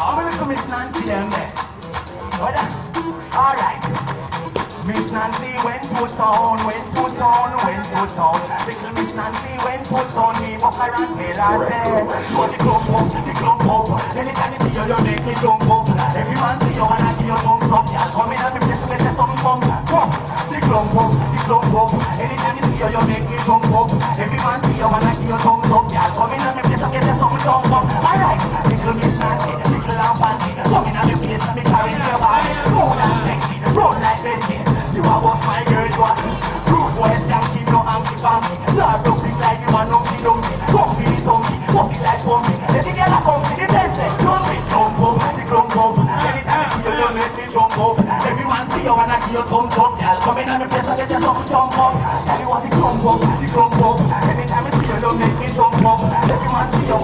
I'm gonna come Miss Nancy them there. What that? Alright. Miss Nancy went to town, went to town, went to town. Little Miss Nancy went to town, me walk around tell her say, oh the clump up. Anytime you see you, you make me jump up. Every man see you and I give you thumbs up. Y'all come in and me place to get you something come. Come, the clump up. Anytime you see you, you make me jump up. Every man see you and I give you thumbs up. Y'all come in and me place to get you something come up. Alright, little Miss Nancy, little and fancy. Come in and me place and me carry your body. Roll and sexy, roll like Betty. You are what my girl, you are sweet. Rude boy, skanky, no hanky panky. Love looks like you are numpty dumpty. Comfy the thumpy, pussy like pumpy. Let the girl a comfy, the pencil. Don't be jump up, the clump up. Anytime you see you, don't let me jump up. Everyone see you and I give you thumbs up. Girl, come in and me place and get you something jump up. Girl, you want the clump up. Anytime you see you, don't make me jump up. Everyone see you.